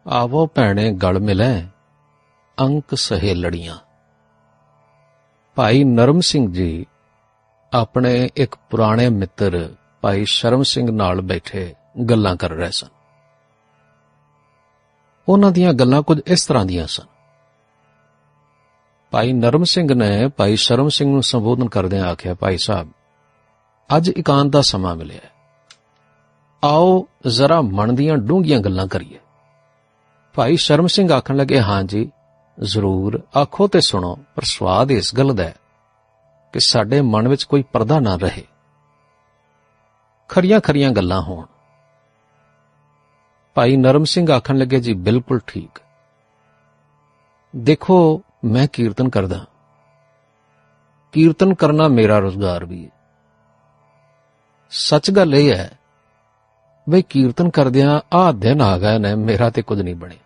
आवो भैणे गल मिलै अंक सहेलड़ियां। भाई नरम सिंह जी अपने एक पुराने मित्र भाई शर्म सिंह नाल बैठे गल्लां कर रहे सन। उन्हां दीयां गल्लां कुछ इस तरह दीयां सन। भाई नरम सिंह ने भाई शर्म सिंह नूं संबोधन करदिआं आखिआ, भाई साहब अज एकांत दा समां मिलिआ, आओ जरा मन दीयां डूंघियां गल्लां करिए। भाई शर्म सिंह आखण लगे, हाँ जी जरूर आखो ते सुनो, पर स्वाद इस गल दा कि साडे मन विच कोई पर्दा ना रहे, खरियां खरियां गल्लां होण। भाई नरम सिंह आखण लगे, जी बिल्कुल ठीक। देखो मैं कीर्तन करदा, कीर्तन करना मेरा रोजगार भी है। सच गल यह है बई कीर्तन करदिआं आ दिन आ गए ने, मेरा ते कुछ नहीं बने।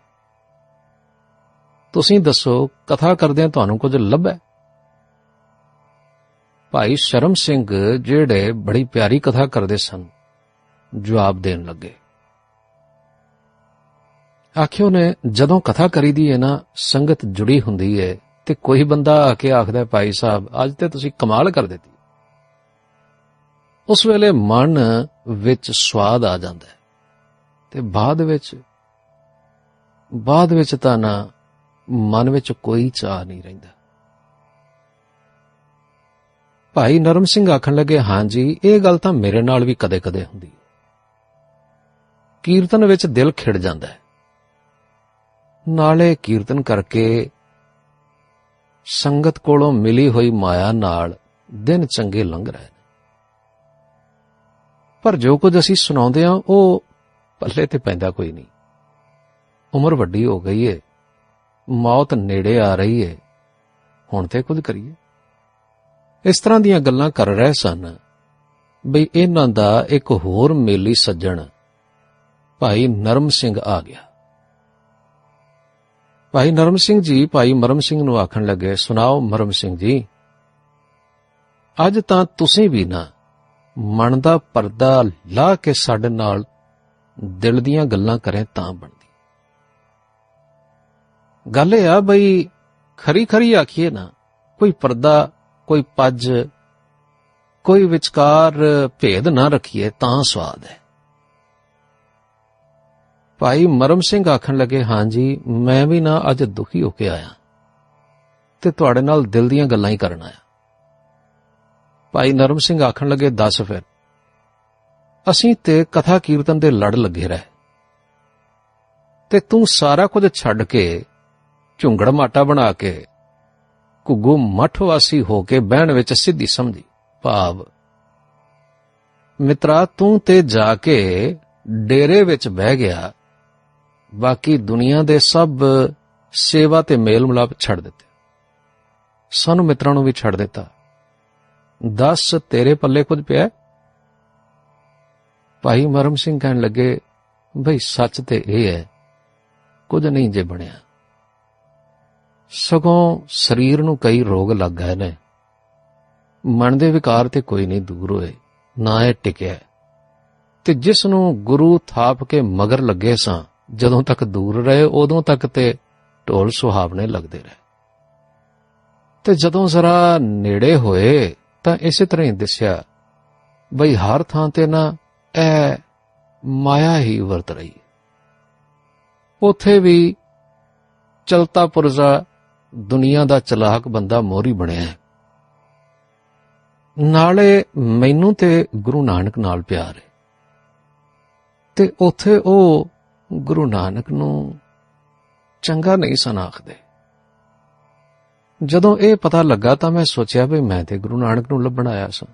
तुसीं दसो कथा करदिआं तुहानूं कुछ लभै? भाई शर्म सिंह जिहड़े बड़ी प्यारी कथा करदे सन जवाब देण लगे, आखिओ ने जदों कथा करी दी है ना, संगत जुड़ी हुंदी है ते कोई बंदा आके आखदा, भाई साहब अज ते तुसीं कमाल कर दित्ती, उस वेले मन विच स्वाद आ जांदा है ते बाद विच तां ना मन विच कोई चाह नहीं रहिंदा। भाई नरम सिंह आखण लगे, हाँ जी ये गल तां मेरे नाल भी कदे कदे हुंदी है। कीर्तन विच दिल खिड़ जांदा है, नाले कीर्तन करके संगत कोलों मिली हुई माया नाल दिन चंगे लंघ रहे ने, पर जो कुछ असीं सुणाउंदे हां ओह पल्ले ते पैंदा कोई नहीं। उमर वड्डी हो गई है, मौत नेड़े आ रही है, हुण ते कुछ करिए। इस तरह दीयां गल्लां कर रहे सन बई इन्हां दा एक होर मेली सज्जण भाई नरम सिंह आ गया। भाई नरम सिंह जी भाई मरम सिंह नूं आखण लगे, सुनाओ मरम सिंह जी, अज तां तुसीं भी ना मन दा परदा ला के साडे नाल दिल दीयां गल्लां करें तां बनदी। गल यह आ बई खरी खरी आखिए ना, कोई पर्दा कोई पज कोई विचकार भेद ना रखिए तां स्वाद है। भाई मरम सिंह आखण लगे, हाँ जी मैं भी ना अज दुखी होके आया ते तुहाडे नाल दिल दीयां गल्लां ही करन आया। भाई नरम सिंह आखण लगे, दस फिर असीं ते कथा कीर्तन दे लड़ लगे रहे ते तूं सारा कुछ छड्ड के झुंगड़ माटा बना के घुग्गू मठवासी होके बहन विच सिद्धी समझी। भाव मित्रा तूं ते जाके डेरे विच बह गया, बाकी दुनिया दे सब सेवा ते मेल मिलाप छड़ दिते, सानू मित्रां नूं भी छड़ दिता, दस तेरे पल्ले कुछ पिया? भाई मरम सिंह कहण लगे, बई सच ते यह है कुछ नहीं जे बनिया, सगों शरीर नूं कई रोग लग गए ने, मन दे विकार ते कोई नहीं दूर होए, ना ये टिकिया ते जिस नूं गुरु थाप के मगर लगे सां जदों तक दूर रहे उदों तक ते ढोल सुहावने लगदे रहे, ते जदों जरा नेड़े होए तां इसे तरह ही दिसिया बई हर थां ते ना ऐ माया ही वरत रही। उथे भी चलता पुरजा दुनिया दा चलाक बंदा मोहरी बनिया है, नाले मैनू ते गुरु नानक नाल प्यार है ते उथे ओ गुरु नानक नूं चंगा नहीं सन आखदे। जदों ये पता लगा तां मैं सोचिया भी मैं ते गुरु नानक नूं लभण आया सां,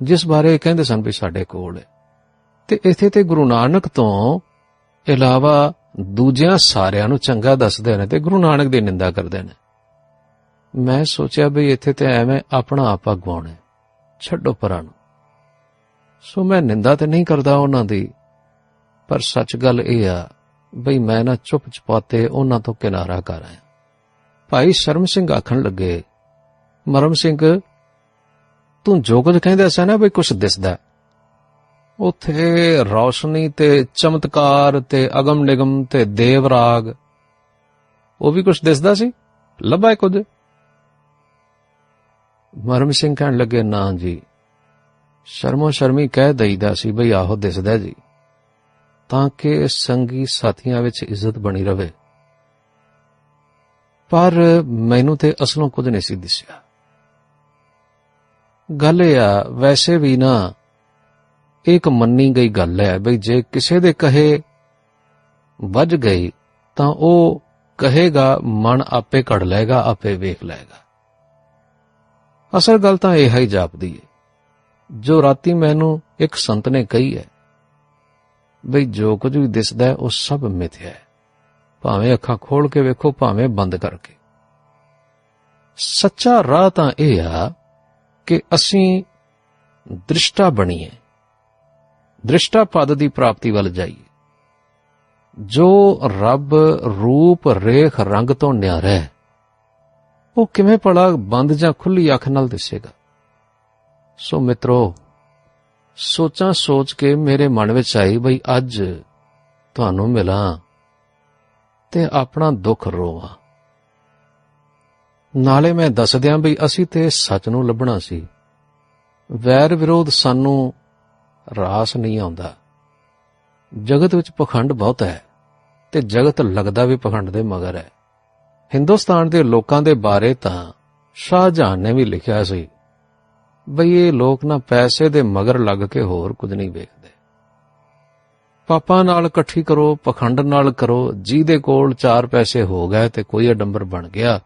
जिस बारे कहंदे सन भी साडे कोल है, ते इत्थे ते गुरु नानक तों इलावा दूजियां सारियां नूं चंगा दसदे ने ते गुरु नानक दी निंदा करदे ने। मैं सोचिया भी इत्थे ते एवें अपना आपा गवाउणा, छड्डो परां नूं। सो मैं निंदा ते नहीं करदा उन्हां दी, पर सच गल यह आ बई मैं ना चुप चपाते उन्हां तो किनारा कर आया। भाई शर्म सिंह आखण लगे, मरम सिंह तू जो कुछ कहंदा सी ना बई कुछ दिसदा, ਉੱਥੇ ਰੌਸ਼ਨੀ ਤੇ ਚਮਤਕਾਰ ਤੇ ਅਗਮ ਨਿਗਮ ਤੇ ਦੇਵ ਰਾਗ, ਉਹ ਵੀ ਕੁਛ ਦਿਸਦਾ ਸੀ? ਲੱਭਾ ਕੁਝ? ਮਰਮ ਸਿੰਘ ਕਹਿਣ ਲੱਗੇ, ਨਾ ਜੀ, ਸ਼ਰਮੋ ਸ਼ਰਮੀ ਕਹਿ ਦਈਦਾ ਸੀ ਬਈ ਆਹੋ ਦਿਸਦਾ ਜੀ, ਤਾਂ ਕਿ ਸੰਗੀ ਸਾਥੀਆਂ ਵਿੱਚ ਇੱਜ਼ਤ ਬਣੀ ਰਵੇ, ਪਰ ਮੈਨੂੰ ਤੇ ਅਸਲੋਂ ਕੁਝ ਨਹੀਂ ਸੀ ਦਿਸਿਆ। ਗੱਲ ਇਹ ਆ, ਵੈਸੇ ਵੀ ਨਾ ਇਹ ਇੱਕ ਮੰਨੀ ਗਈ ਗੱਲ ਹੈ ਬਈ ਜੇ ਕਿਸੇ ਦੇ ਕਹੇ ਵੱਜ ਗਈ ਤਾਂ ਉਹ ਕਹੇਗਾ ਮਨ ਆਪੇ ਘੜ ਲਏਗਾ, ਆਪੇ ਵੇਖ ਲਏਗਾ। ਅਸਲ ਗੱਲ ਤਾਂ ਇਹ ਹੀ ਜਾਪਦੀ ਹੈ ਜੋ ਰਾਤੀ ਮੈਨੂੰ ਇੱਕ ਸੰਤ ਨੇ ਕਹੀ ਹੈ ਬਈ ਜੋ ਕੁਝ ਵੀ ਦਿਸਦਾ ਹੈ ਉਹ ਸਭ ਮਿਥਿਆ ਹੈ, ਭਾਵੇਂ ਅੱਖਾਂ ਖੋਲ ਕੇ ਵੇਖੋ, ਭਾਵੇਂ ਬੰਦ ਕਰਕੇ। ਸੱਚਾ ਰਾਹ ਤਾਂ ਇਹ ਆ ਕਿ ਅਸੀਂ ਦ੍ਰਿਸ਼ਟਾ ਬਣੀਏ, ਦ੍ਰਿਸ਼ਟਾ ਪਦ ਦੀ ਪ੍ਰਾਪਤੀ ਵੱਲ ਜਾਈਏ। ਜੋ ਰੱਬ ਰੂਪ ਰੇਖ ਰੰਗ ਤੋਂ ਨਿਆਰਾ ਹੈ ਉਹ ਕਿਵੇਂ ਭਲਾ ਬੰਦ ਜਾਂ ਖੁੱਲੀ ਅੱਖ ਨਾਲ ਦਿਸੇਗਾ? ਸੋ ਮਿੱਤਰੋ, ਸੋਚਾਂ ਸੋਚ ਕੇ ਮੇਰੇ ਮਨ ਵਿੱਚ ਆਈ ਬਈ ਅੱਜ ਤੁਹਾਨੂੰ ਮਿਲਾਂ ਤੇ ਆਪਣਾ ਦੁੱਖ ਰੋਵਾਂ। ਨਾਲੇ ਮੈਂ ਦੱਸ ਦਿਆਂ ਬਈ ਅਸੀਂ ਤੇ ਸੱਚ ਨੂੰ ਲੱਭਣਾ ਸੀ, ਵੈਰ ਵਿਰੋਧ ਸਾਨੂੰ ਰਾਸ ਨਹੀਂ ਆਉਂਦਾ। ਜਗਤ ਵਿੱਚ ਪਖੰਡ ਬਹੁਤ ਹੈ ਤੇ ਜਗਤ ਲੱਗਦਾ ਵੀ ਪਖੰਡ ਦੇ ਮਗਰ ਹੈ। ਹਿੰਦੁਸਤਾਨ ਦੇ ਲੋਕਾਂ ਦੇ ਬਾਰੇ ਤਾਂ ਸ਼ਾਹਜਹਾਨ ਨੇ ਵੀ ਲਿਖਿਆ ਸੀ ਬਈ ਇਹ ਲੋਕ ਨਾ ਪੈਸੇ ਦੇ ਮਗਰ ਲੱਗ ਕੇ ਹੋਰ ਕੁਝ ਨਹੀਂ ਵੇਖਦੇ। ਪਾਪਾਂ ਨਾਲ ਇਕੱਠੀ ਕਰੋ, ਪਖੰਡ ਨਾਲ ਕਰੋ, ਜਿਹਦੇ ਕੋਲ 4 ਪੈਸੇ ਹੋ ਗਏ ਤੇ ਕੋਈ ਅਡੰਬਰ ਬਣ ਗਿਆ,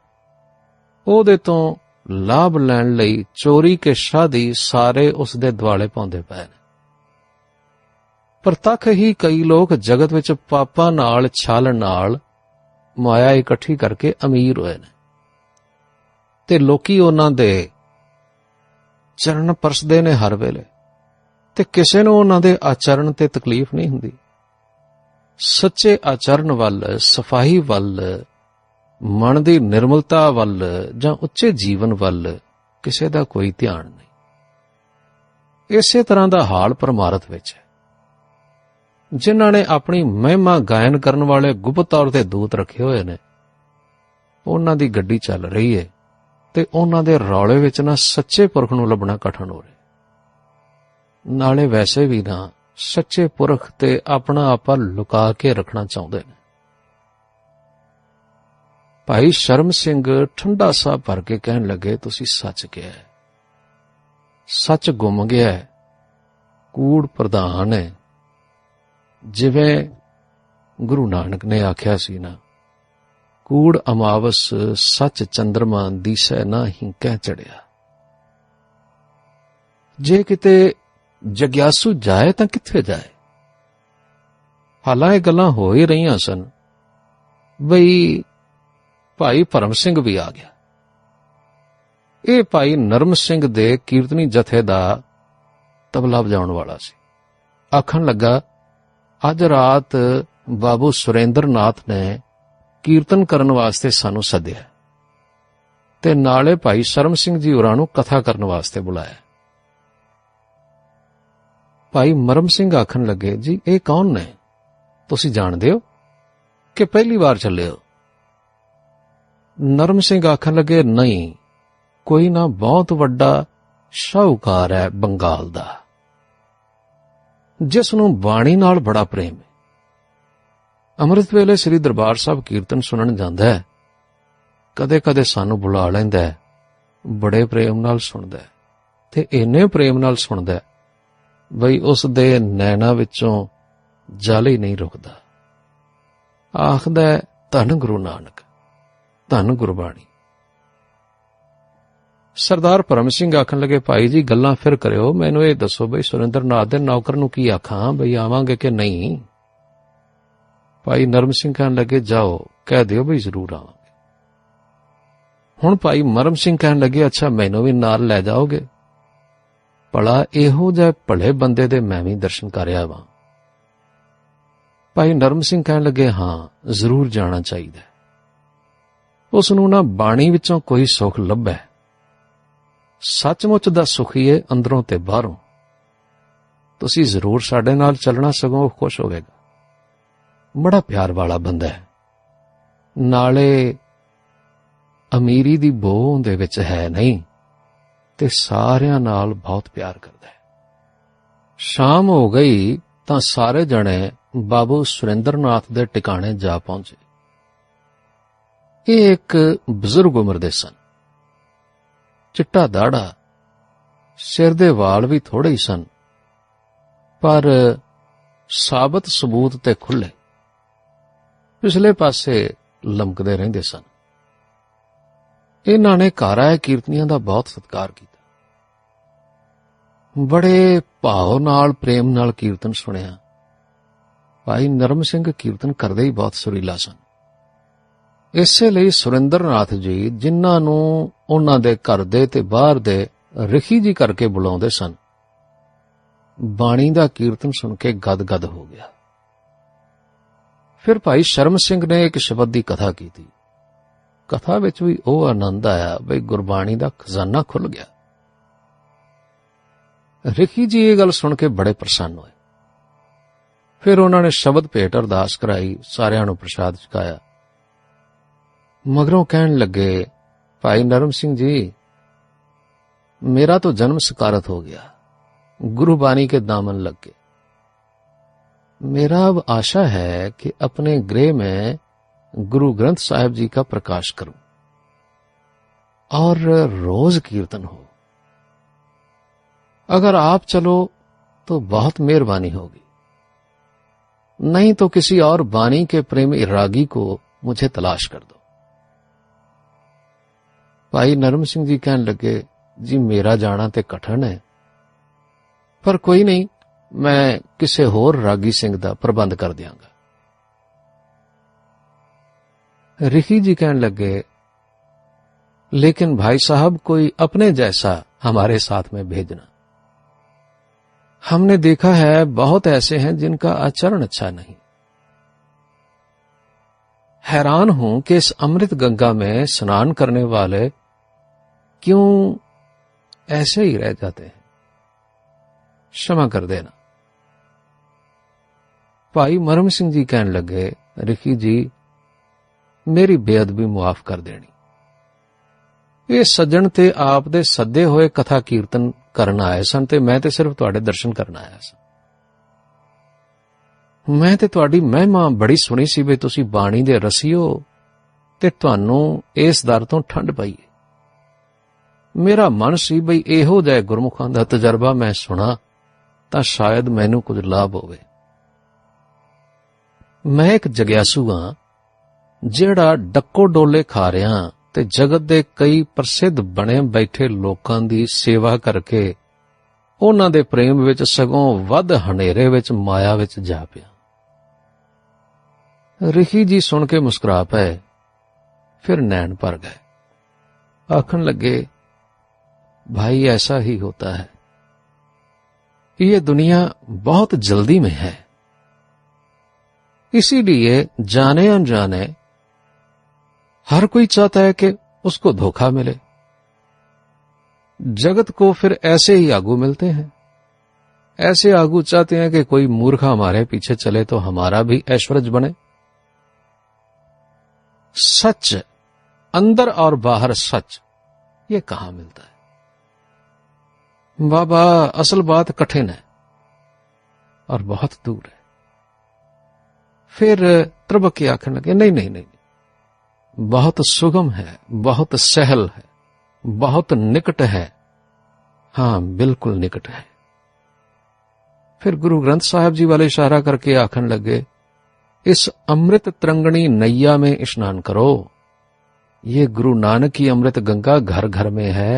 ਉਹਦੇ ਤੋਂ ਲਾਭ ਲੈਣ ਲਈ ਚੋਰੀ ਕੇ ਸ਼ਾਦੀ ਸਾਰੇ ਉਸ ਦੇ ਦੁਆਲੇ ਪਾਉਂਦੇ ਪਏ ਨੇ। ਪ੍ਰਤੱਖ ਹੀ ਕਈ ਲੋਕ ਜਗਤ ਵਿੱਚ ਪਾਪਾਂ ਨਾਲ, ਛਾਲਣ ਨਾਲ ਮਾਇਆ ਇਕੱਠੀ ਕਰਕੇ ਅਮੀਰ ਹੋਏ ਨੇ ਤੇ ਲੋਕੀ ਉਹਨਾਂ ਦੇ ਚਰਨ ਪਰਸਦੇ ਨੇ ਹਰ ਵੇਲੇ, ਤੇ ਕਿਸੇ ਨੂੰ ਉਹਨਾਂ ਦੇ ਆਚਰਣ ਤੇ ਤਕਲੀਫ ਨਹੀਂ ਹੁੰਦੀ। ਸੱਚੇ ਆਚਰਣ ਵੱਲ, ਸਫਾਈ ਵੱਲ, ਮਨ ਦੀ ਨਿਰਮਲਤਾ ਵੱਲ ਜਾਂ ਉੱਚੇ ਜੀਵਨ ਵੱਲ ਕਿਸੇ ਦਾ ਕੋਈ ਧਿਆਨ ਨਹੀਂ। ਇਸੇ ਤਰ੍ਹਾਂ ਦਾ ਹਾਲ ਪਰਮਾਰਥ ਵਿੱਚ ਹੈ। ਜਿਨ੍ਹਾਂ ਨੇ ਆਪਣੀ ਮਹਿਮਾ ਗਾਇਨ ਕਰਨ ਵਾਲੇ ਗੁਪਤ ਤੌਰ ਤੇ ਦੂਤ ਰੱਖੇ ਹੋਏ ਨੇ, ਉਹਨਾਂ ਦੀ ਗੱਡੀ ਚੱਲ ਰਹੀ ਹੈ ਤੇ ਉਹਨਾਂ ਦੇ ਰੌਲੇ ਵਿੱਚ ਨਾ ਸੱਚੇ ਪੁਰਖ ਨੂੰ ਲੱਭਣਾ ਕਠਿਨ ਹੋ ਰਿਹਾ। ਨਾਲੇ ਵੈਸੇ ਵੀ ਨਾ ਸੱਚੇ ਪੁਰਖ ਤੇ ਆਪਣਾ ਆਪਾ ਲੁਕਾ ਕੇ ਰੱਖਣਾ ਚਾਹੁੰਦੇ ਨੇ। ਭਾਈ ਸ਼ਰਮ ਸਿੰਘ ਠੰਡਾ ਸਾਹ ਭਰ ਕੇ ਕਹਿਣ ਲੱਗੇ, ਤੁਸੀਂ ਸੱਚ ਕਿਹਾ, ਸੱਚ ਗੁੰਮ ਗਿਆ, ਕੂੜ ਪ੍ਰਧਾਨ ਹੈ। ਜਿਵੇਂ ਗੁਰੂ ਨਾਨਕ ਨੇ ਆਖਿਆ ਸੀ ਨਾ, ਕੂੜ ਅਮਾਵਸ ਸੱਚ ਚੰਦਰਮਾ ਦੀਸੈ ਨਾ ਹਿੰਕੈ ਚੜਿਆ। ਜੇ ਕਿਤੇ ਜਗਿਆਸੂ ਜਾਏ ਤਾਂ ਕਿੱਥੇ ਜਾਏ? ਹਾਲਾਂ ਇਹ ਗੱਲਾਂ ਹੋ ਹੀ ਰਹੀਆਂ ਸਨ ਬਈ ਭਾਈ ਭਰਮ ਸਿੰਘ ਵੀ ਆ ਗਿਆ। ਇਹ ਭਾਈ ਨਰਮ ਸਿੰਘ ਦੇ ਕੀਰਤਨੀ ਜਥੇ ਦਾ ਤਬਲਾ ਵਜਾਉਣ ਵਾਲਾ ਸੀ। ਆਖਣ ਲੱਗਾ, ਅੱਜ ਰਾਤ ਬਾਬੂ ਸੁਰੇਂਦਰ ਨਾਥ ਨੇ ਕੀਰਤਨ ਕਰਨ ਵਾਸਤੇ ਸਾਨੂੰ ਸੱਦਿਆ ਤੇ ਨਾਲੇ ਭਾਈ ਸ਼ਰਮ ਸਿੰਘ ਜੀ ਹੋਰਾਂ ਨੂੰ ਕਥਾ ਕਰਨ ਵਾਸਤੇ ਬੁਲਾਇਆ। ਭਾਈ ਮਰਮ ਸਿੰਘ ਆਖਣ ਲੱਗੇ, ਜੀ ਇਹ ਕੌਣ ਨੇ? ਤੁਸੀਂ ਜਾਣਦੇ ਹੋ ਕਿ ਪਹਿਲੀ ਵਾਰ ਚੱਲੇ ਹੋ? ਨਰਮ ਸਿੰਘ ਆਖਣ ਲੱਗੇ, ਨਹੀਂ, ਕੋਈ ਨਾ ਬਹੁਤ ਵੱਡਾ ਸ਼ਾਹੂਕਾਰ ਹੈ ਬੰਗਾਲ ਦਾ, ਜਿਸ ਨੂੰ ਬਾਣੀ ਨਾਲ ਬੜਾ ਪ੍ਰੇਮ ਹੈ। ਅੰਮ੍ਰਿਤ ਵੇਲੇ ਸ੍ਰੀ ਦਰਬਾਰ ਸਾਹਿਬ ਕੀਰਤਨ ਸੁਣਨ ਜਾਂਦਾ ਹੈ, ਕਦੇ-ਕਦੇ ਸਾਨੂੰ ਬੁਲਾ ਲੈਂਦਾ ਹੈ, ਬੜੇ ਪ੍ਰੇਮ ਨਾਲ ਸੁਣਦਾ ਹੈ ਤੇ ਇੰਨੇ ਪ੍ਰੇਮ ਨਾਲ ਸੁਣਦਾ ਬਈ ਉਸ ਦੇ ਨੈਣਾ ਵਿੱਚੋਂ ਜਲ ਹੀ ਨਹੀਂ ਰੁਕਦਾ। ਆਖਦਾ, ਧੰਨ ਗੁਰੂ ਨਾਨਕ, ਧੰਨ ਗੁਰਬਾਣੀ। ਸਰਦਾਰ ਭਰਮ ਸਿੰਘ ਆਖਣ ਲੱਗੇ, ਭਾਈ ਜੀ ਗੱਲਾਂ ਫਿਰ ਕਰਿਓ, ਮੈਨੂੰ ਇਹ ਦੱਸੋ ਬਈ ਸੁਰਿੰਦਰ ਨਾਥ ਦੇ ਨੌਕਰ ਨੂੰ ਕੀ ਆਖਾਂ, ਬਈ ਆਵਾਂਗੇ ਕਿ ਨਹੀਂ? ਭਾਈ ਨਰਮ ਸਿੰਘ ਕਹਿਣ ਲੱਗੇ, ਜਾਓ ਕਹਿ ਦਿਓ ਬਈ ਜ਼ਰੂਰ ਆਵਾਂਗੇ। ਹੁਣ ਭਾਈ ਮਰਮ ਸਿੰਘ ਕਹਿਣ ਲੱਗੇ, ਅੱਛਾ ਮੈਨੂੰ ਵੀ ਨਾਲ ਲੈ ਜਾਓਗੇ? ਭਲਾ ਇਹੋ ਜਿਹੇ ਭਲੇ ਬੰਦੇ ਦੇ ਮੈਂ ਵੀ ਦਰਸ਼ਨ ਕਰ ਆਵਾਂ। ਭਾਈ ਨਰਮ ਸਿੰਘ ਕਹਿਣ ਲੱਗੇ, ਹਾਂ ਜ਼ਰੂਰ ਜਾਣਾ ਚਾਹੀਦਾ, ਉਸ ਨੂੰ ਨਾ ਬਾਣੀ ਵਿੱਚੋਂ ਕੋਈ ਸੁੱਖ ਲੱਭੈ। ਸੱਚਮੁੱਚ ਦਾ ਸੁਖੀ ਏ ਅੰਦਰੋਂ ਤੇ ਬਾਹਰੋਂ। ਤੁਸੀਂ ਜ਼ਰੂਰ ਸਾਡੇ ਨਾਲ ਚੱਲਣਾ, ਸਗੋਂ ਉਹ ਖੁਸ਼ ਹੋਵੇਗਾ। ਬੜਾ ਪਿਆਰ ਵਾਲਾ ਬੰਦਾ ਹੈ, ਨਾਲੇ ਅਮੀਰੀ ਦੀ ਬੋਹ ਉਹਦੇ ਵਿੱਚ ਹੈ ਨਹੀਂ ਤੇ ਸਾਰਿਆਂ ਨਾਲ ਬਹੁਤ ਪਿਆਰ ਕਰਦਾ ਹੈ। ਸ਼ਾਮ ਹੋ ਗਈ ਤਾਂ ਸਾਰੇ ਜਣੇ ਬਾਬੂ ਸੁਰਿੰਦਰਨਾਥ ਦੇ ਟਿਕਾਣੇ ਜਾ ਪਹੁੰਚੇ। ਇਹ ਇੱਕ ਬਜ਼ੁਰਗ ਉਮਰ ਦੇ ਸਨ, ਚਿੱਟਾ ਦਾੜਾ, ਸਿਰ ਦੇ ਵਾਲ ਵੀ ਥੋੜੇ ਹੀ ਸਨ, ਪਰ ਸਾਬਤ ਸਬੂਤ ਤੇ ਖੁੱਲੇ, ਪਿਛਲੇ ਪਾਸੇ ਲਮਕਦੇ ਰਹਿੰਦੇ ਸਨ। ਇਹਨਾਂ ਨੇ ਘਰ ਆਏ ਕੀਰਤਨੀਆਂ ਦਾ ਬਹੁਤ ਸਤਿਕਾਰ ਕੀਤਾ। ਬੜੇ ਭਾਵ ਨਾਲ, ਪ੍ਰੇਮ ਨਾਲ ਕੀਰਤਨ ਸੁਣਿਆ। ਭਾਈ ਨਰਮ ਸਿੰਘ ਕੀਰਤਨ ਕਰਦੇ ਹੀ ਬਹੁਤ ਸੁਰੀਲਾ ਸਨ। ਇਸੇ ਲਈ ਸੁਰਿੰਦਰਨਾਥ ਜੀ, ਜਿਨ੍ਹਾਂ ਨੂੰ ਉਹਨਾਂ ਦੇ ਘਰ ਦੇ ਤੇ ਬਾਹਰ ਦੇ ਰਿਖੀ ਜੀ ਕਰਕੇ ਬੁਲਾਉਂਦੇ ਸਨ, ਬਾਣੀ ਦਾ ਕੀਰਤਨ ਸੁਣ ਕੇ ਗਦ-ਗਦ ਹੋ ਗਿਆ। ਫਿਰ ਭਾਈ ਸ਼ਰਮ ਸਿੰਘ ਨੇ ਇੱਕ ਸ਼ਬਦ ਦੀ ਕਥਾ ਕੀਤੀ। ਕਥਾ ਵਿੱਚ ਵੀ ਉਹ ਆਨੰਦ ਆਇਆ ਬਈ ਗੁਰਬਾਣੀ ਦਾ ਖਜ਼ਾਨਾ ਖੁੱਲ ਗਿਆ। ਰਿਖੀ ਜੀ ਇਹ ਗੱਲ ਸੁਣ ਕੇ ਬੜੇ ਪ੍ਰਸੰਨ ਹੋਏ। ਫਿਰ ਉਹਨਾਂ ਨੇ ਸ਼ਬਦ ਭੇਟ ਅਰਦਾਸ ਕਰਾਈ, ਸਾਰਿਆਂ ਨੂੰ ਪ੍ਰਸ਼ਾਦ ਛਕਾਇਆ। ਮਗਰੋਂ ਕਹਿਣ ਲੱਗੇ, ਭਾਈ ਨਰਮ ਸਿੰਘ ਜੀ, मेरा तो जन्म सकारत हो गया, गुरु बानी के दामन लग गए। मेरा अब आशा है कि अपने गृह में गुरु ग्रंथ साहिब जी का प्रकाश करूं और रोज कीर्तन हो। अगर आप चलो तो बहुत मेहरबानी होगी, नहीं तो किसी और बानी के प्रेमी रागी को मुझे तलाश कर दो। भाई नरम सिंह जी कहने लगे, जी मेरा जाना ते कठिन है, पर कोई नहीं, मैं किसी होर रागी सिंह दा प्रबंध कर दियांगा। रिखी जी कहने लगे, लेकिन भाई साहब कोई अपने जैसा हमारे साथ में भेजना। हमने देखा है बहुत ऐसे हैं जिनका आचरण अच्छा नहीं। हैरान हूं कि इस अमृत गंगा में स्नान करने वाले क्यों ऐसे ही रह जाते हैं, क्षमा कर देना। भाई मरम सिंह जी कहने लगे, रिखी जी मेरी बेअदबी मुआफ कर देनी। ये सज्जन ते आप दे सदे होए कथा कीर्तन करन आए सन ते मैं ते सिर्फ तुहाडे दर्शन करन आया सा। मैं ते तुहाडी महिमा बड़ी सुनी सी वे तुसी बाणी दे रसियो ते तुहानू इस दर तो ठंड पई है। मेरा मन सी बई इहो जिहा गुरमुखां दा तजर्बा मैं सुना तां शायद मैनू कुछ लाभ होवे। मैं एक जग्यासू हां ਜਿਹੜਾ ਡੱਕੋ ਡੋਲੇ ਖਾ ਰਿਹਾ ਤੇ ਜਗਤ ਦੇ ਕਈ ਪ੍ਰਸਿੱਧ ਬਣੇ ਬੈਠੇ ਲੋਕਾਂ ਦੀ ਸੇਵਾ ਕਰਕੇ ਉਹਨਾਂ ਦੇ ਪ੍ਰੇਮ ਵਿੱਚ ਸਗੋਂ ਵੱਧ ਹਨੇਰੇ ਵਿੱਚ ਮਾਇਆ ਵਿੱਚ ਜਾ ਪਿਆ। ਰਿਖੀ ਜੀ ਸੁਣ ਕੇ ਮੁਸਕਰਾ ਪਏ, ਫਿਰ ਨੈਣ ਭਰ ਗਏ। ਆਖਣ ਲੱਗੇ, भाई ऐसा ही होता है, ये दुनिया बहुत जल्दी में है, इसीलिए जाने अनजाने हर कोई चाहता है कि उसको धोखा मिले। जगत को फिर ऐसे ही आगू मिलते हैं। ऐसे आगू चाहते हैं कि कोई मूर्ख हमारे पीछे चले तो हमारा भी ऐश्वर्य बने। सच, अंदर और बाहर सच, ये कहां मिलता है बाबा? असल बात कठिन है और बहुत दूर है। फिर त्रबक के आखने लगे, नहीं नहीं नहीं, बहुत सुगम है, बहुत सहल है, बहुत निकट है, हां बिल्कुल निकट है। फिर गुरु ग्रंथ साहिब जी वाले इशारा करके आखन लगे, इस अमृत तरंगणी नैया में स्नान करो। ये गुरु नानक की अमृत गंगा घर घर में है,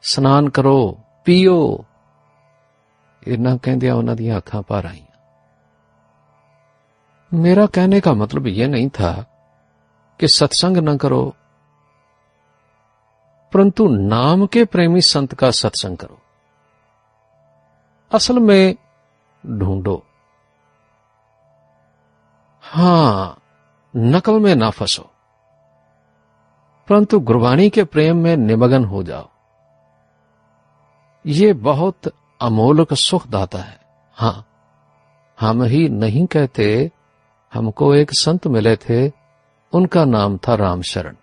स्नान करो, पीओ। इन्ना कहंदियां उन्हां दीयां अखां भर आईयां। मेरा कहने का मतलब यह नहीं था कि सत्संग न करो, परंतु नाम के प्रेमी संत का सत्संग करो, असल में ढूंढो। हां, नकल में ना फंसो, परंतु गुरबाणी के प्रेम में निमग्न हो जाओ। ये बहुत अमोलक सुख दाता है, हाँ, हम ही नहीं कहते, हमको एक संत मिले थे, उनका नाम था रामशरण।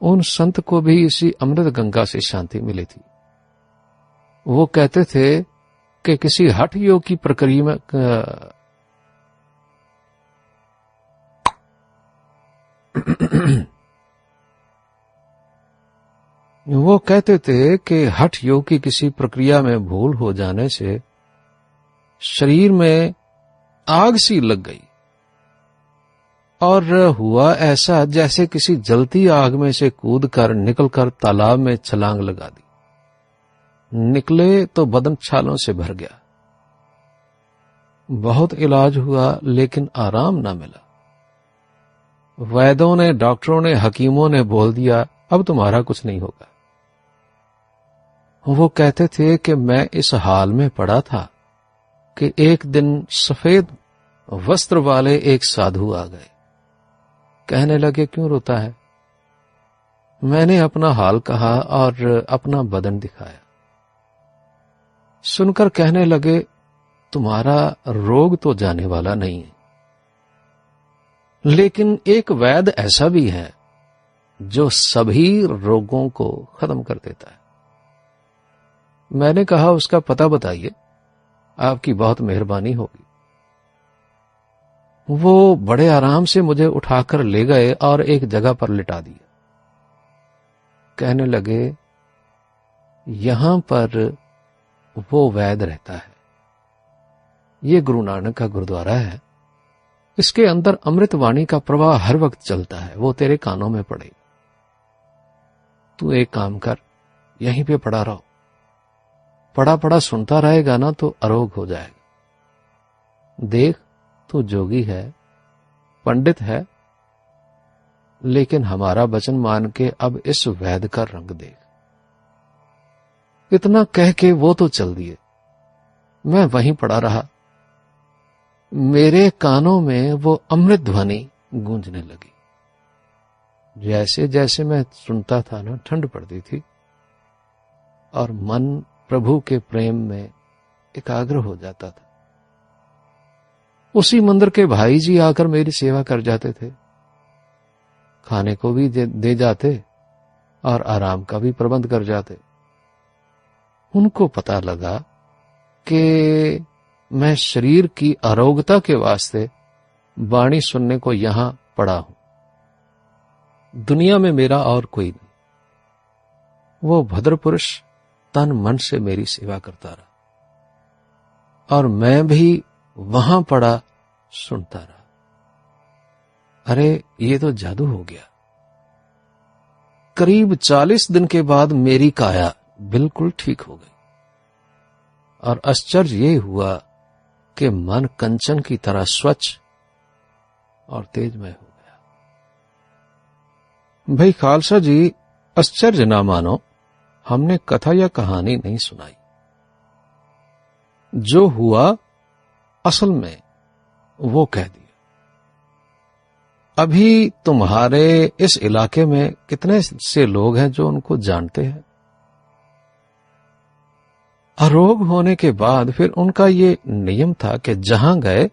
उन संत को भी इसी अमृत गंगा से शांति मिली थी। वो कहते थे कि किसी हठ योग की प्रक्रिया में वो कहते थे कि हठ योग की किसी प्रक्रिया में भूल हो जाने से शरीर में आग सी लग गई और हुआ ऐसा जैसे किसी जलती आग में से कूदकर निकलकर तालाब में छलांग लगा दी। निकले तो बदन छालों से भर गया। बहुत इलाज हुआ लेकिन आराम न मिला। वैद्यों ने, डॉक्टरों ने, हकीमों ने बोल दिया अब तुम्हारा कुछ नहीं होगा। वो कहते थे कि मैं इस हाल में पड़ा था कि एक दिन सफेद वस्त्र वाले एक साधु आ गए। कहने लगे क्यों रोता है? मैंने अपना हाल कहा और अपना बदन दिखाया। सुनकर कहने लगे तुम्हारा रोग तो जाने वाला नहीं है, लेकिन एक वैद्य ऐसा भी है जो सभी रोगों को खत्म कर देता है। मैंने कहा उसका पता बताइए, आपकी बहुत मेहरबानी होगी। वो बड़े आराम से मुझे उठाकर ले गए और एक जगह पर लिटा दिया। कहने लगे यहां पर वो वैद्य रहता है, ये गुरु नानक का गुरुद्वारा है, इसके अंदर अमृत वाणी का प्रवाह हर वक्त चलता है, वो तेरे कानों में पड़े। तू एक काम कर, यहीं पे पड़ा रहो, पड़ा पड़ा सुनता रहेगा ना तो अरोग हो जाएगा। देख तू जोगी है, पंडित है, लेकिन हमारा वचन मान के अब इस वैद्य का रंग देख। इतना कह के वो तो चल दिए। मैं वहीं पड़ा रहा। मेरे कानों में वो अमृत ध्वनि गूंजने लगी। जैसे जैसे मैं सुनता था ना, ठंड पड़ती थी और मन प्रभु के प्रेम में एकाग्र हो जाता था। उसी मंदिर के भाई जी आकर मेरी सेवा कर जाते थे, खाने को भी दे जाते और आराम का भी प्रबंध कर जाते। उनको पता लगा कि मैं शरीर की आरोग्यता के वास्ते वाणी सुनने को यहां पड़ा हूं, दुनिया में मेरा और कोई नहीं। वो भद्र पुरुष तन मन से मेरी सेवा करता रहा और मैं भी वहां पड़ा सुनता रहा। अरे ये तो जादू हो गया। करीब 40 दिन के बाद मेरी काया बिल्कुल ठीक हो गई और आश्चर्य ये हुआ कि मन कंचन की तरह स्वच्छ और तेजमय हो गया। भाई खालसा जी, आश्चर्य ना मानो, हमने कथा या कहानी नहीं सुनाई। जो हुआ असल में वो कह दिया। अभी तुम्हारे इस इलाके में कितने से लोग हैं जो उनको जानते हैं? अरोग होने के बाद फिर उनका ये नियम था कि जहां गए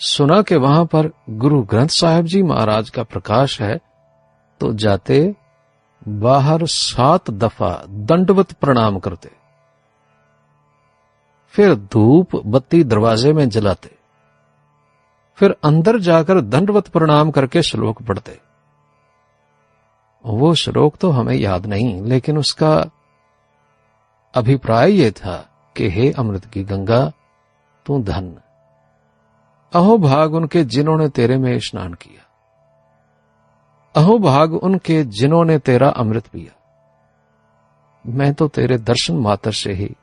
सुना कि वहां पर गुरु ग्रंथ साहिब जी महाराज का प्रकाश है तो जाते, बाहर 7 दफा दंडवत प्रणाम करते, फिर धूप बत्ती दरवाजे में जलाते, फिर अंदर जाकर दंडवत प्रणाम करके श्लोक पढ़ते। वो श्लोक तो हमें याद नहीं, लेकिन उसका अभिप्राय ये था कि हे अमृत की गंगा तू धन्य, अहो भाग उनके जिन्होंने तेरे में स्नान किया, अहो भाग उनके जिन्होंने तेरा अमृत पिया। मैं तो तेरे दर्शन मात्र से ही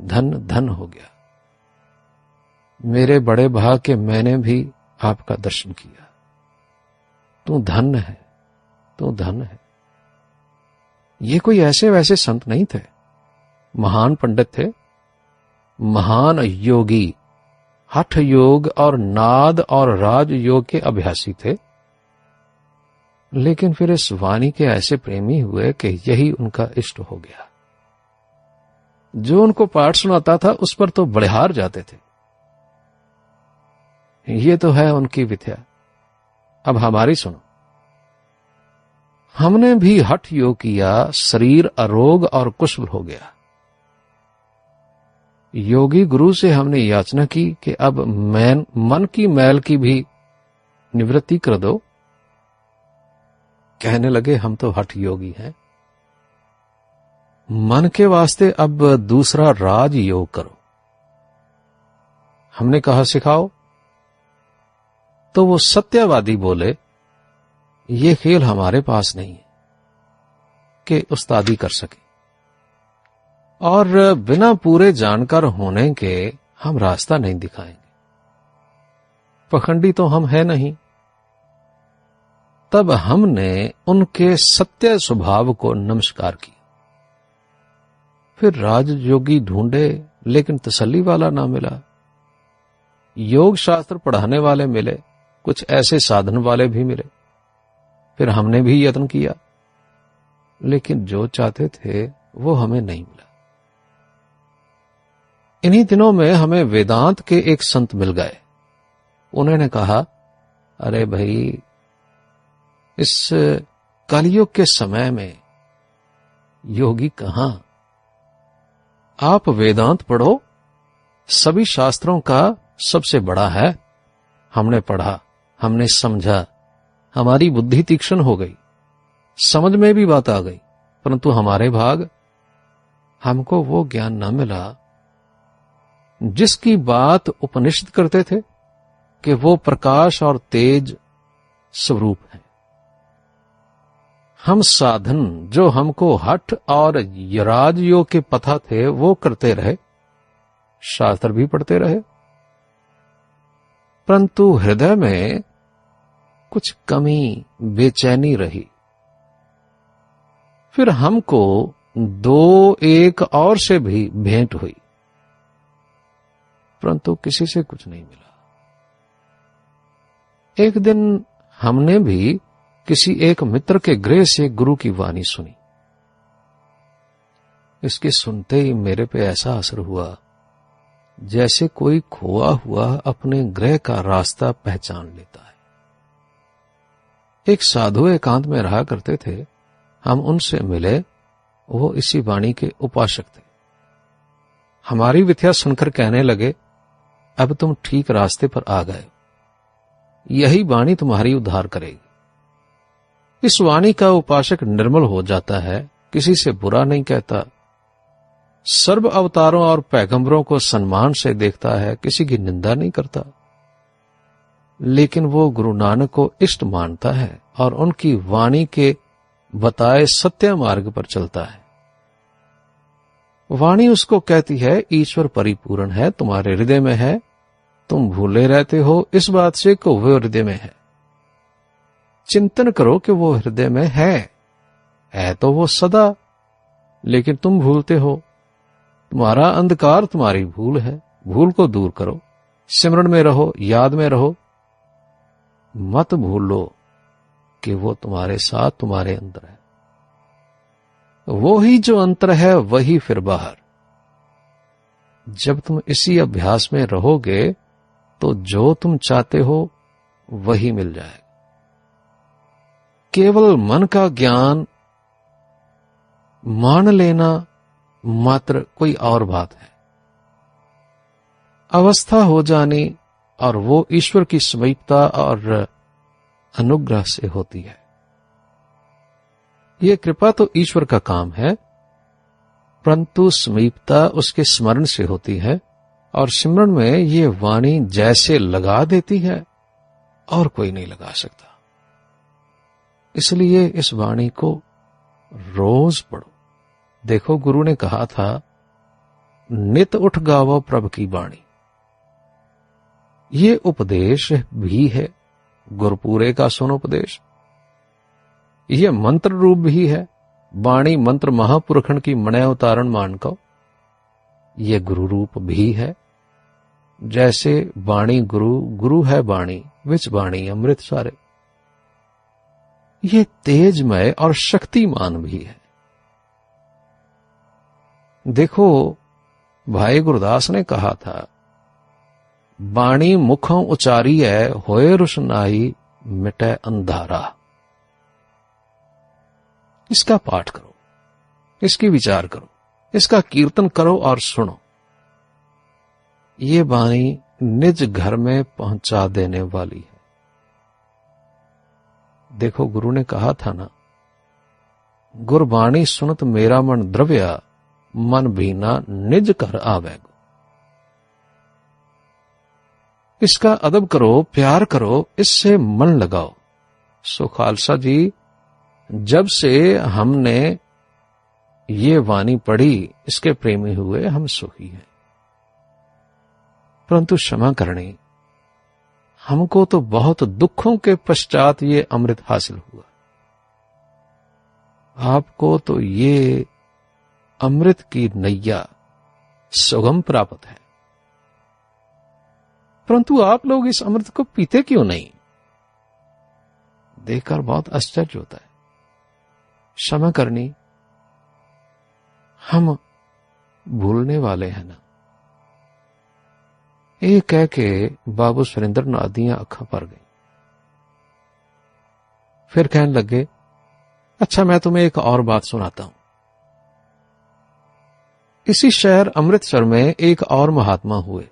धन धन हो गया। मेरे बड़े भाग के मैंने भी आपका दर्शन किया। तू धन्य है, तू धन्य है। ये कोई ऐसे वैसे संत नहीं थे, महान पंडित थे, महान योगी, हठ योग और नाद और राज योग के अभ्यासी थे। लेकिन फिर इस वाणी के ऐसे प्रेमी हुए कि यही उनका इष्ट हो गया। जो उनको पाठ सुनाता था उस पर तो बड़िहार जाते थे। ये तो है उनकी विद्या। अब हमारी सुनो। हमने भी हठ योग किया, शरीर अरोग और कुशल हो गया। योगी गुरु से हमने याचना की कि अब मन की मैल की भी निवृत्ति कर दो। कहने लगे हम तो हठ योगी हैं, मन के वास्ते अब दूसरा राज योग करो। हमने कहा सिखाओ। तो वो सत्यवादी बोले ये खेल हमारे पास नहीं है कि उस्तादी कर सके, और बिना पूरे जानकार होने के हम रास्ता नहीं दिखाएंगे। पखंडी तो हम है नहीं। तब हमने उनके सत्य स्वभाव को नमस्कार किया। फिर राजयोगी ढूंढे, लेकिन तसल्ली वाला ना मिला। योग शास्त्र पढ़ाने वाले मिले, कुछ ऐसे साधन वाले भी मिले। फिर हमने भी यत्न किया, लेकिन जो चाहते थे वो हमें नहीं मिला। इन्हीं दिनों में हमें वेदांत के एक संत मिल गए। उन्होंने कहा, अरे भाई, इस कलयुग के समय में योगी कहां? आप वेदांत पढ़ो, सभी शास्त्रों का सबसे बड़ा है। हमने पढ़ा, हमने समझा, हमारी बुद्धि तीक्ष्ण हो गई, समझ में भी बात आ गई, परंतु हमारे भाग हमको वो ज्ञान न मिला जिसकी बात उपनिषद करते थे कि वो प्रकाश और तेज स्वरूप है। हम साधन जो हमको हठ और राजयोग के पथा थे वो करते रहे, शास्त्र भी पढ़ते रहे, परंतु हृदय में कुछ कमी, बेचैनी रही। फिर हमको दो एक और से भी भेंट हुई, परंतु किसी से कुछ नहीं मिला। एक दिन हमने भी किसी एक मित्र के गृह से गुरु की वाणी सुनी। इसके सुनते ही मेरे पे ऐसा असर हुआ जैसे कोई खोआ हुआ अपने गृह का रास्ता पहचान लेता है। एक साधु एकांत में रहा करते थे, हम उनसे मिले। वो इसी वाणी के उपासक थे। हमारी विद्या सुनकर कहने लगे, अब तुम ठीक रास्ते पर आ गए, यही वाणी तुम्हारी उद्धार करेगी। इस वाणी का उपासक निर्मल हो जाता है, किसी से बुरा नहीं कहता, सर्व अवतारों और पैगंबरों को सम्मान से देखता है, किसी की निंदा नहीं करता। लेकिन वो गुरु नानक को इष्ट मानता है और उनकी वाणी के बताए सत्य मार्ग पर चलता है। वाणी उसको कहती है, ईश्वर परिपूर्ण है, तुम्हारे हृदय में है, तुम भूले रहते हो इस बात से कि वो हृदय में है। चिंतन करो कि वो हृदय में है तो वो सदा, लेकिन तुम भूलते हो। तुम्हारा अंधकार तुम्हारी भूल है, भूल को दूर करो, सिमरन में रहो, याद में रहो, मत भूलो कि वो तुम्हारे साथ, तुम्हारे अंदर है। वो ही जो अंतर है वही फिर बाहर। जब तुम इसी अभ्यास में रहोगे तो जो तुम चाहते हो वही मिल जाएगा। केवल मन का ज्ञान मान लेना मात्र कोई और बात है। अवस्था हो जानी और वो ईश्वर की समीपता और अनुग्रह से होती है। ये कृपा तो ईश्वर का काम है, परंतु समीपता उसके स्मरण से होती है, और सिमरन में ये वाणी जैसे लगा देती है और कोई नहीं लगा सकता। इसलिए इस वाणी को रोज पढ़ो। देखो, गुरु ने कहा था, नित उठ गावो प्रभु की वाणी। ये उपदेश भी है, गुरपुरे का सुन उपदेश। यह मंत्र रूप भी है, वाणी मंत्र महापुरखन की मणय अवतारण मान को। यह गुरु रूप भी है, जैसे वाणी गुरु, गुरु है वाणी, विच वाणी अमृत सारे। ये तेजमय और शक्तिमान भी है। देखो, भाई गुरदास ने कहा था, बाणी मुखों उचारी है, होए रुशनाई मिटे अंधारा। इसका पाठ करो, इसकी विचार करो, इसका कीर्तन करो और सुनो। ये बाणी निज घर में पहुंचा देने वाली है। देखो, गुरु ने कहा था ना, गुरबाणी सुनत मेरा मन द्रव्या, मन भीना निज घर आवेगो। इसका अदब करो, प्यार करो, इससे मन लगाओ। सो खालसा जी, जब से हमने ये वाणी पढ़ी, इसके प्रेमी हुए, हम सुखी हैं। परंतु क्षमा करनी, हमको तो बहुत दुखों के पश्चात ये अमृत हासिल हुआ। आपको तो ये अमृत की नैया सुगम प्राप्त है, परंतु आप लोग इस अमृत को पीते क्यों नहीं? देखकर बहुत आश्चर्य होता है। क्षमा करनी, हम भूलने वाले हैं ना। ये कह के बाबू सुरेंद्र नाथ दियां अखा भर गई। फिर कहने लगे, अच्छा मैं तुम्हें एक और बात सुनाता हूं। इसी शहर अमृतसर में एक और महात्मा हुए।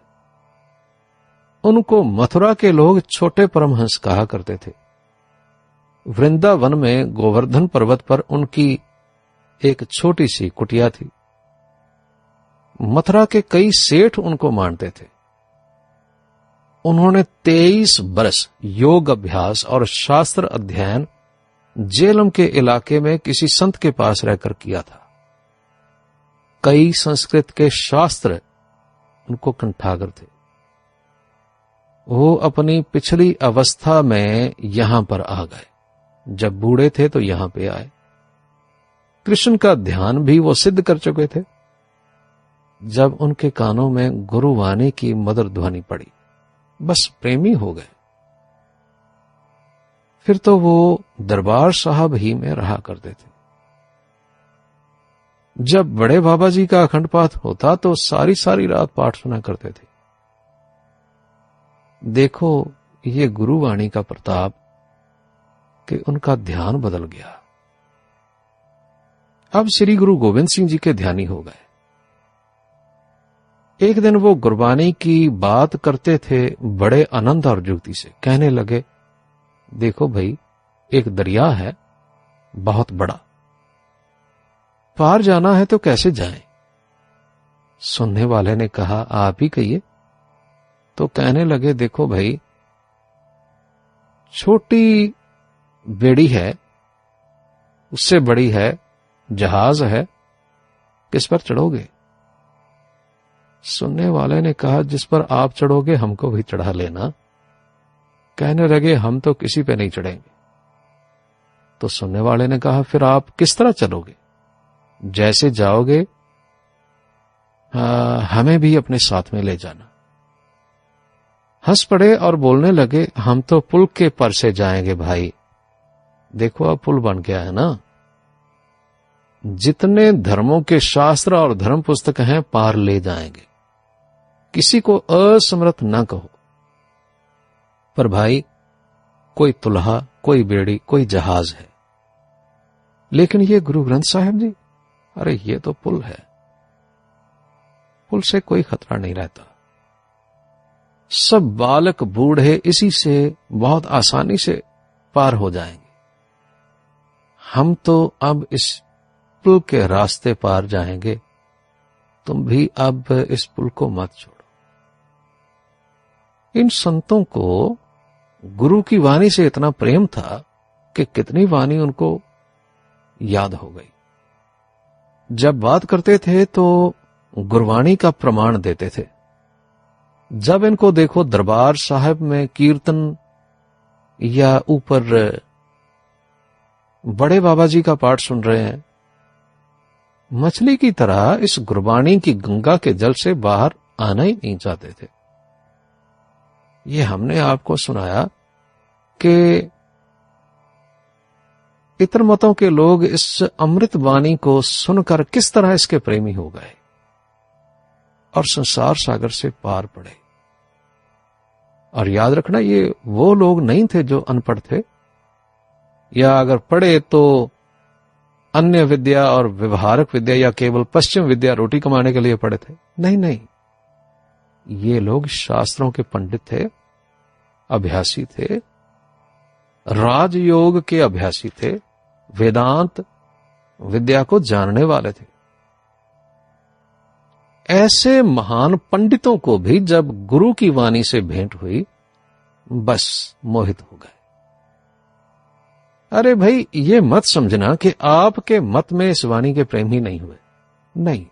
उनको मथुरा के लोग छोटे परमहंस कहा करते थे। वृंदावन में गोवर्धन पर्वत पर उनकी एक छोटी सी कुटिया थी। मथुरा के कई सेठ उनको मानते थे। उन्होंने 23 बरस योग अभ्यास और शास्त्र अध्ययन जेलम के इलाके में किसी संत के पास रहकर किया था। कई संस्कृत के शास्त्र उनको कंठागर थे। वो अपनी पिछली अवस्था में यहां पर आ गए। जब बूढ़े थे तो यहां पे आए। कृष्ण का ध्यान भी वो सिद्ध कर चुके थे। जब उनके कानों में गुरुवाणी की मधुर ध्वनि पड़ी, बस प्रेमी हो गए। फिर तो वो दरबार साहब ही में रहा करते थे। जब बड़े बाबा जी का अखंड पाठ होता तो सारी सारी रात पाठ सुना करते थे। देखो, ये गुरुवाणी का प्रताप कि उनका ध्यान बदल गया। अब श्री गुरु गोविंद सिंह जी के ध्यानी हो गए। एक दिन वो गुरबाणी की बात करते थे बड़े आनंद और जुगती से। कहने लगे, देखो भाई, एक दरिया है बहुत बड़ा, पार जाना है तो कैसे जाएं? सुनने वाले ने कहा, आप ही कहिए। तो कहने लगे, देखो भाई, छोटी बेड़ी है, उससे बड़ी है जहाज है, किस पर चढ़ोगे? सुनने वाले ने कहा, जिस पर आप चढ़ोगे हमको भी चढ़ा लेना। कहने लगे, हम तो किसी पे नहीं चढ़ेंगे। तो सुनने वाले ने कहा, फिर आप किस तरह चलोगे? जैसे जाओगे हमें भी अपने साथ में ले जाना। हंस पड़े और बोलने लगे, हम तो पुल के पर से जाएंगे भाई। देखो, अब पुल बन गया है ना। जितने धर्मों के शास्त्र और धर्म पुस्तक हैं पार ले जाएंगे, किसी को असमर्थ न कहो। पर भाई, कोई तुल्हा, कोई बेड़ी, कोई जहाज है, लेकिन ये गुरु ग्रंथ साहिब जी, अरे ये तो पुल है। पुल से कोई खतरा नहीं रहता। सब बालक बूढ़े इसी से बहुत आसानी से पार हो जाएंगे। हम तो अब इस पुल के रास्ते पार जाएंगे, तुम भी अब इस पुल को मत छोड़ो। इन संतों को गुरु की वाणी से इतना प्रेम था कि कितनी वाणी उनको याद हो गई। जब बात करते थे तो गुरवाणी का प्रमाण देते थे। जब इनको देखो दरबार साहब में कीर्तन या ऊपर बड़े बाबा जी का पाठ सुन रहे हैं, मछली की तरह इस गुरबाणी की गंगा के जल से बाहर आना ही नहीं चाहते थे। ये हमने आपको सुनाया कि इतर मतों के लोग इस अमृत वाणी को सुनकर किस तरह इसके प्रेमी हो गए। और संसार सागर से पार पड़े। और याद रखना, ये वो लोग नहीं थे जो अनपढ़ थे, या अगर पढ़े तो अन्य विद्या और व्यवहारिक विद्या या केवल पश्चिम विद्या रोटी कमाने के लिए पढ़े थे। नहीं नहीं, ये लोग शास्त्रों के पंडित थे, अभ्यासी थे, राजयोग के अभ्यासी थे, वेदांत विद्या को जानने वाले थे। ऐसे महान पंडितों को भी जब गुरु की वाणी से भेंट हुई, बस मोहित हो गए। अरे भाई, ये मत समझना कि आपके मत में इस वाणी के प्रेमी नहीं हुए। नहीं,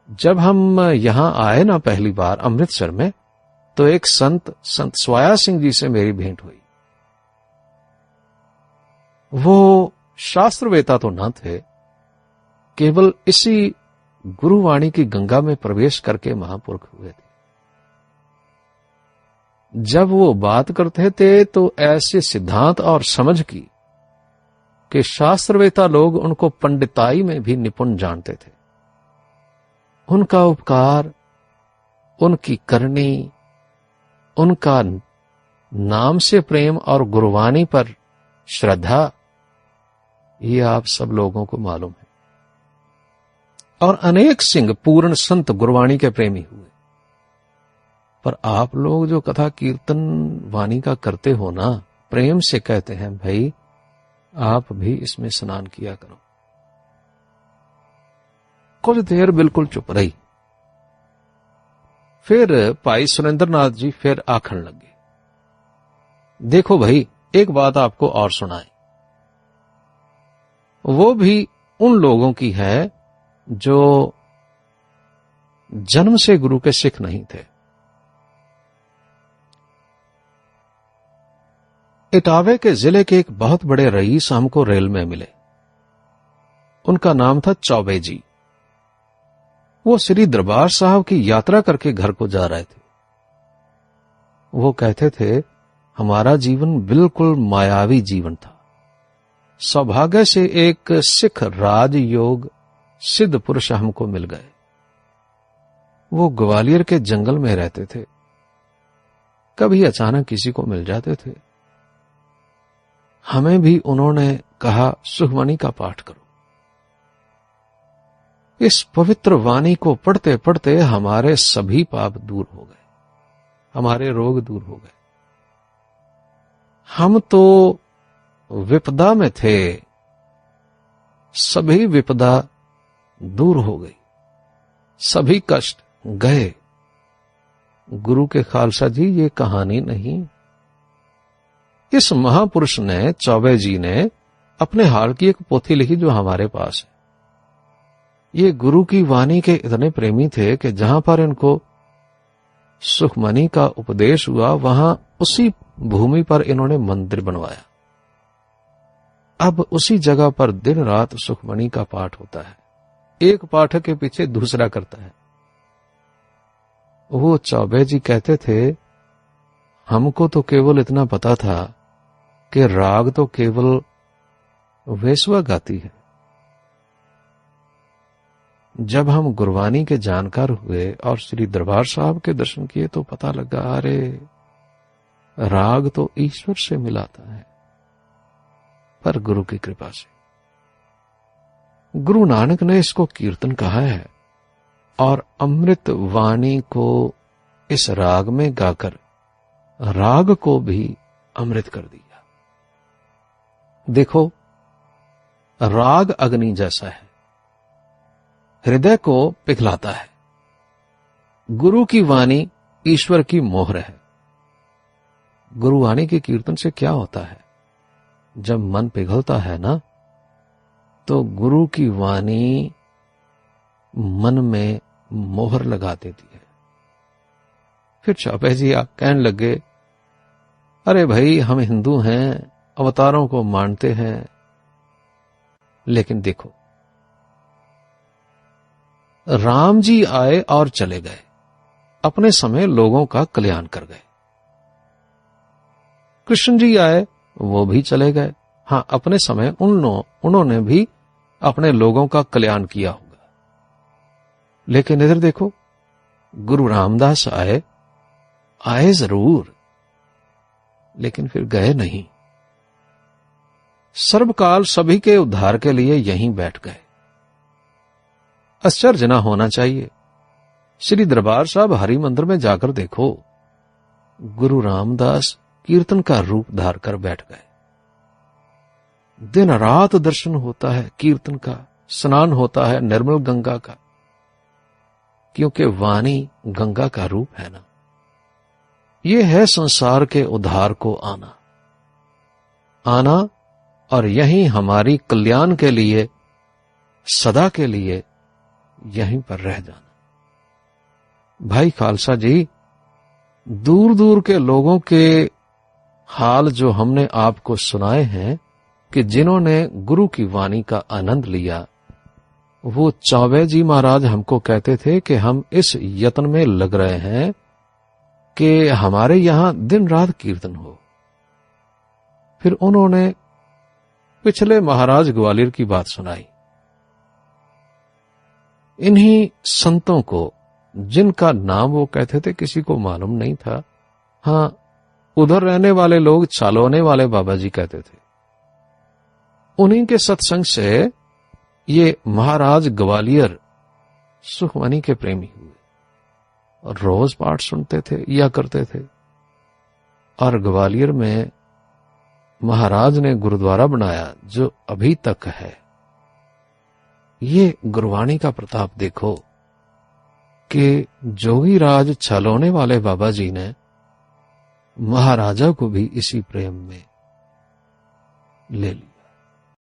जब हम यहां आए ना पहली बार अमृतसर में, तो एक संत स्वाया सिंह जी से मेरी भेंट हुई। वो शास्त्रवेता तो न थे, केवल इसी गुरुवाणी की गंगा में प्रवेश करके महापुरुष हुए थे। जब वो बात करते थे तो ऐसे सिद्धांत और समझ की कि शास्त्रवेता लोग उनको पंडिताई में भी निपुण जानते थे। उनका उपकार, उनकी करनी, उनका नाम से प्रेम और गुरुवाणी पर श्रद्धा, ये आप सब लोगों को मालूम है। और अनेक सिंह पूर्ण संत गुरुवाणी के प्रेमी हुए। पर आप लोग जो कथा कीर्तन वाणी का करते हो ना, प्रेम से कहते हैं भाई आप भी इसमें स्नान किया करो। कुछ देर बिल्कुल चुप रही। फिर भाई सुरेंद्रनाथ जी फिर आखन लगे, देखो भाई, एक बात आपको और सुनाए। वो भी उन लोगों की है जो जन्म से गुरु के सिख नहीं थे। इटावे के जिले के एक बहुत बड़े रईस हमको रेल में मिले। उनका नाम था चौबे जी। वो श्री दरबार साहब की यात्रा करके घर को जा रहे थे। वो कहते थे, हमारा जीवन बिल्कुल मायावी जीवन था। सौभाग्य से एक सिख राजयोग सिद्ध पुरुष हमको मिल गए। वो ग्वालियर के जंगल में रहते थे। कभी अचानक किसी को मिल जाते थे। हमें भी उन्होंने कहा, सुखमणि का पाठ करो। इस पवित्र वाणी को पढ़ते पढ़ते हमारे सभी पाप दूर हो गए, हमारे रोग दूर हो गए। हम तो विपदा में थे, सभी विपदा दूर हो गई, सभी कष्ट गए। गुरु के खालसा जी, ये कहानी नहीं। इस महापुरुष ने, चौबे जी ने, अपने हाल की एक पोथी लिखी जो हमारे पास है। ये गुरु की वाणी के इतने प्रेमी थे कि जहां पर इनको सुखमणि का उपदेश हुआ, वहां उसी भूमि पर इन्होंने मंदिर बनवाया। अब उसी जगह पर दिन रात सुखमणि का पाठ होता है। एक पाठक के पीछे दूसरा करता है। वो चौबे जी कहते थे, हमको तो केवल इतना पता था कि राग तो केवल वेश्वा गाती है। जब हम गुरबानी के जानकार हुए और श्री दरबार साहब के दर्शन किए तो पता लगा, अरे राग तो ईश्वर से मिलाता है, पर गुरु की कृपा से। गुरु नानक ने इसको कीर्तन कहा है और अमृत वाणी को इस राग में गाकर राग को भी अमृत कर दिया। देखो, राग अग्नि जैसा है, हृदय को पिघलाता है। गुरु की वाणी ईश्वर की मोहर है। गुरुवाणी के कीर्तन से क्या होता है, जब मन पिघलता है ना, तो गुरु की वाणी मन में मोहर लगा देती है। फिर चौबे जी आप कहने लगे, अरे भाई, हम हिंदू हैं, अवतारों को मानते हैं, लेकिन देखो, राम जी आए और चले गए, अपने समय लोगों का कल्याण कर गए। कृष्ण जी आए, वो भी चले गए। हां, अपने समय उन्होंने भी अपने लोगों का कल्याण किया होगा। लेकिन इधर देखो, गुरु रामदास आए जरूर, लेकिन फिर गए नहीं। सर्वकाल सभी के उद्धार के लिए यहीं बैठ गए। आश्चर्य न होना चाहिए। श्री दरबार साहब हरि मंदिर में जाकर देखो, गुरु रामदास कीर्तन का रूप धार कर बैठ गए। दिन रात दर्शन होता है कीर्तन का, स्नान होता है निर्मल गंगा का, क्योंकि वाणी गंगा का रूप है ना। ये है संसार के उद्धार को आना और यहीं हमारी कल्याण के लिए, सदा के लिए यहीं पर रह जाना। भाई खालसा जी, दूर दूर के लोगों के हाल जो हमने आपको सुनाए हैं कि जिन्होंने गुरु की वाणी का आनंद लिया, वो चौबे जी महाराज हमको कहते थे कि हम इस यत्न में लग रहे हैं कि हमारे यहां दिन रात कीर्तन हो। फिर उन्होंने पिछले महाराज ग्वालियर की बात सुनाई। इन्हीं संतों को, जिनका नाम वो कहते थे किसी को मालूम नहीं था, हां उधर रहने वाले लोग चालोने वाले बाबा जी कहते थे, उन्हीं के सत्संग से ये महाराज ग्वालियर सुखमनी के प्रेमी हुए और रोज पाठ सुनते थे या करते थे। और ग्वालियर में महाराज ने गुरुद्वारा बनाया जो अभी तक है। ये गुरवाणी का प्रताप देखो कि जोगी राज छलोने वाले बाबा जी ने महाराजा को भी इसी प्रेम में ले लिया।